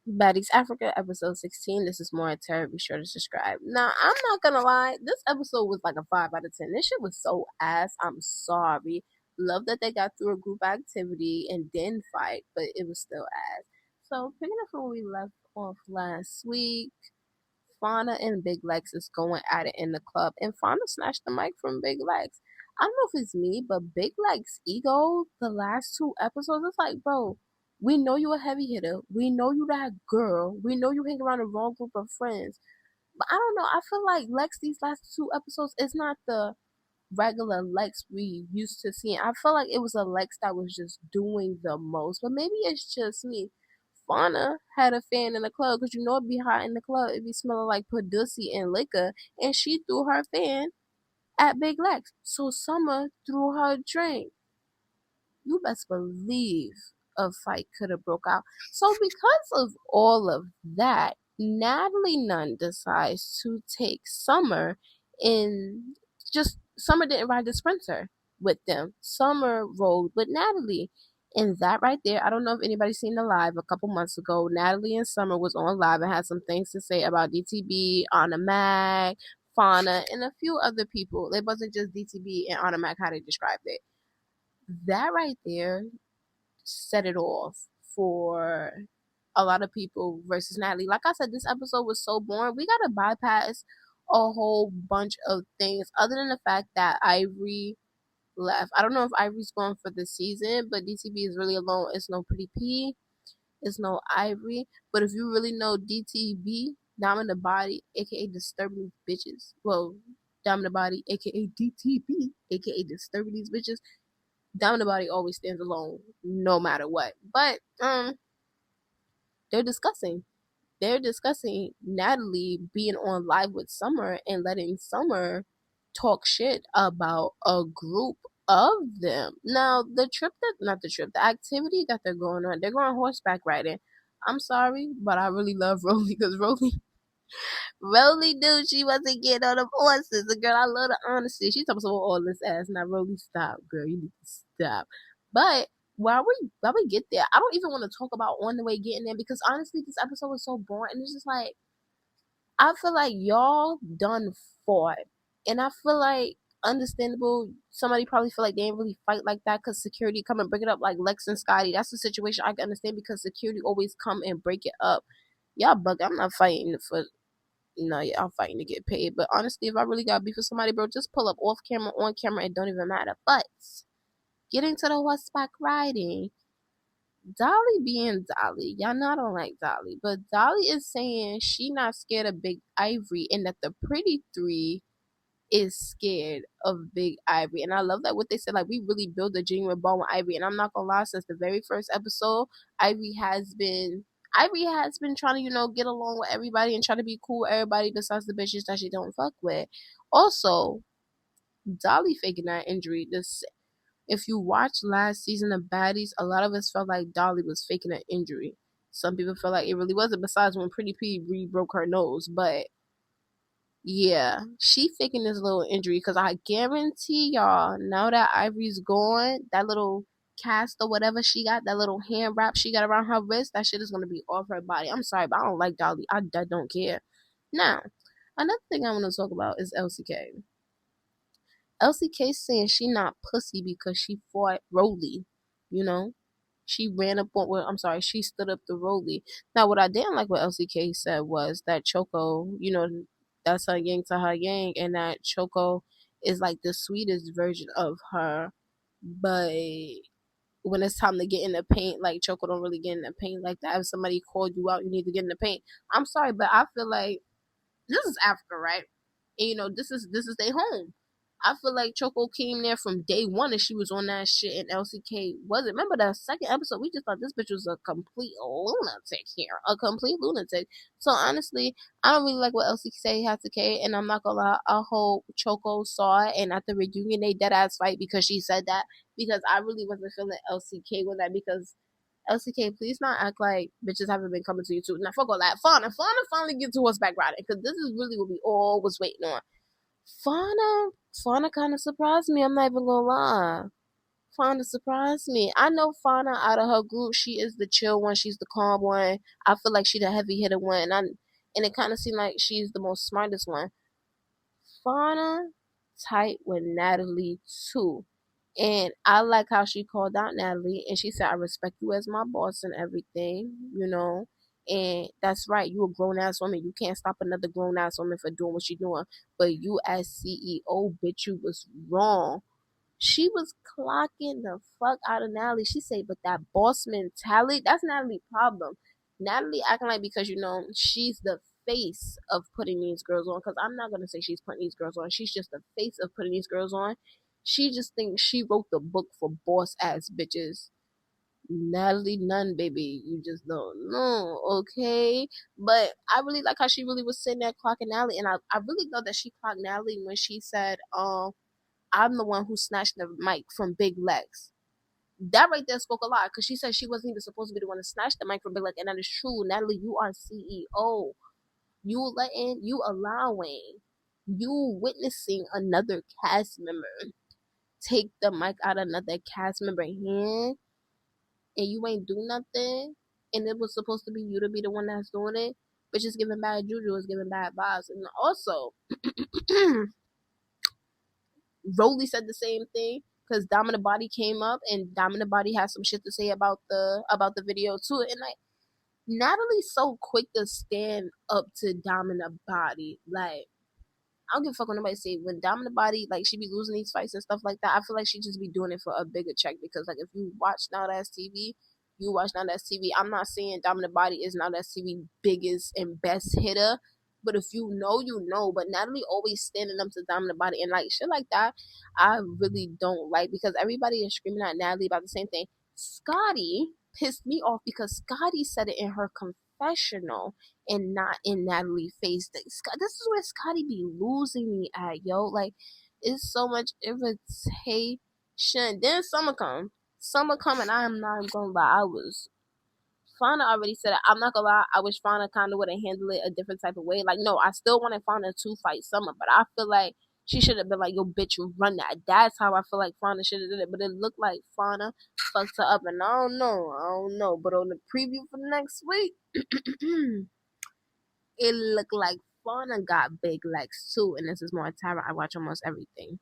Baddies Africa, episode 16. This is more Terra. Be sure to subscribe. Now, I'm not gonna lie, this episode was like a 5 out of 10. This shit was so ass. I'm sorry. Love that they got through a group activity and didn't fight, but it was still ass. So, picking up from where we left off last week, Fauna and Big Legs is going at it in the club, and Fauna snatched the mic from Big Legs. I don't know if it's me, but Big Legs' ego, the last two episodes, it's like, bro, we know you a heavy hitter. We know you that girl. We know you hang around the wrong group of friends. But I don't know. I feel like Lex these last two episodes is not the regular Lex we used to seeing. I feel like it was a Lex that was just doing the most. But maybe it's just me. Fauna had a fan in the club because you know it be hot in the club. It be smelling like pussy and liquor. And she threw her fan at Big Lex. So Summer threw her drink. You best believe a fight could have broke out. So because of all of that, Natalie Nunn decides to take Summer in. Just Summer didn't ride the sprinter with them. Summer rode with Natalie. And that right there, I don't know if anybody's seen the live a couple months ago. Natalie and Summer was on live and had some things to say about DTB, Anna Mag, Fauna, and a few other people. It wasn't just DTB and Anna Mag how they described it. That right there set it off for a lot of people versus Natalie. Like I said, this episode was so boring. We gotta bypass a whole bunch of things other than the fact that Ivory left. I don't know if Ivory's going for the season, but DTB is really alone. It's no Pretty P, it's no Ivory. But if you really know DTB, Diamond the Body, aka Disturbing These Bitches. Well, Diamond the Body, aka DTB, aka Disturbing These Bitches. Diamond the Body always stands alone, no matter what. But they're discussing. They're discussing Natalie being on live with Summer and letting Summer talk shit about a group of them. Now, the activity that they're going on, they're going horseback riding. I'm sorry, but I really love Rolly because Rolly knew she wasn't getting on the horses. The girl, I love the honesty. She talking about all this ass. Now, Rolly, stop, girl. You need to stop. But while we get there, I don't even want to talk about on the way getting there because honestly, this episode was so boring. And it's just like I feel like y'all done fought, and I feel like understandable. Somebody probably feel like they didn't really fight like that because security come and break it up like Lex and Scotty. That's the situation I can understand because security always come and break it up. Y'all bug. I'm not fighting for no, yeah, I'm fighting to get paid. But honestly, if I really got beef with somebody, bro, just pull up off camera, on camera, it don't even matter. But getting to the horseback riding, Dolly being Dolly, y'all know I don't like Dolly, but Dolly is saying she not scared of Big Ivory and that the pretty three is scared of Big Ivory. And I love that what they said, like we really build a genuine bond with Ivory. And I'm not gonna lie, since the very first episode, Ivory has been trying to, get along with everybody and try to be cool with everybody besides the bitches that she don't fuck with. Also, Dolly faking that injury. This, if you watch last season of Baddies, a lot of us felt like Dolly was faking an injury. Some people felt like it really wasn't. Besides when Pretty P broke her nose, but yeah, she faking this little injury because I guarantee y'all, now that Ivory's gone, that little cast or whatever she got, that little hand wrap she got around her wrist, that shit is gonna be off her body. I'm sorry, but I don't like Dolly. I don't care. Now, another thing I want to talk about is LCK. LCK saying she not pussy because she fought Rolly. You know, she ran up on. Well, I'm sorry, she stood up to Rolly. Now, what I didn't like what LCK said was that Choco, that's her yang to her yang, and that Choco is like the sweetest version of her, but when it's time to get in the paint, like Choco don't really get in the paint like that. If somebody called you out, you need to get in the paint. I'm sorry, but I feel like this is Africa, right? And this is their home. I feel like Choco came there from day one and she was on that shit and LCK wasn't. Remember the second episode, we just thought this bitch was a complete lunatic here. A complete lunatic. So honestly, I don't really like what LCK had to say, and I'm not gonna lie, I hope Choco saw it and at the reunion they dead ass fight because she said that, because I really wasn't feeling LCK with that, because LCK, please not act like bitches haven't been coming to you too. Now, fuck all that. Fauna finally get to horseback riding because this is really what we all was waiting on. Fauna kind of surprised me. I'm not even gonna lie. Fauna surprised me. I know Fauna out of her group, she is the chill one. She's the calm one. I feel like she the heavy hitter one, and it kind of seemed like she's the most smartest one. Fauna tight with Natalie too. And I like how she called out Natalie and she said, I respect you as my boss and everything, you know. And that's right, you a grown ass woman. You can't stop another grown ass woman for doing what she doing. But you as CEO, bitch, you was wrong. She was clocking the fuck out of Natalie. She said, but that boss mentality, that's Natalie's problem. Natalie acting like because, you know, she's the face of putting these girls on. Because I'm not going to say she's putting these girls on. She's just the face of putting these girls on. She just thinks she wrote the book for boss ass bitches. Natalie Nunn, baby. You just don't know, okay? But I really like how she really was sitting there clocking Natalie. And I really thought that she clocked Natalie when she said, I'm the one who snatched the mic from Big Lex. That right there spoke a lot because she said she wasn't even supposed to be the one to snatch the mic from Big Lex, and that is true. Natalie, you are CEO. You allowing, you witnessing another cast member take the mic out of another cast member hand, and you ain't do nothing, and it was supposed to be you to be the one that's doing it, but just giving bad juju is giving bad vibes. And also, Rolly said the same thing because Dominant Body came up and Dominant Body has some shit to say about the video too. And like Natalie's so quick to stand up to Dominant Body. Like I don't give a fuck what nobody say. When Dominant Body, like, she be losing these fights and stuff like that, I feel like she just be doing it for a bigger check because, like, if you watch Now That's TV, you watch Now That's TV. I'm not saying Dominant Body is Now That's TV biggest and best hitter, but if you know, you know. But Natalie always standing up to Dominant Body and, like, shit like that, I really don't like because everybody is screaming at Natalie about the same thing. Scotty pissed me off because Scotty said it in her confessional and not in Natalie's face. This is where Scotty be losing me at, yo. Like, it's so much irritation. Then summer come, and I am not gonna lie. Fauna already said it. I'm not gonna lie. I wish Fauna kind of would have handled it a different type of way. Like, no, I still wanted Fauna to fight Summer, but I feel like she should have been like, yo, bitch, you run that. That's how I feel like Fauna should have did it. But it looked like Fauna fucked her up, and I don't know. But on the preview for next week, it looked like Fauna got big legs too. And this is more Terra. I watch almost everything.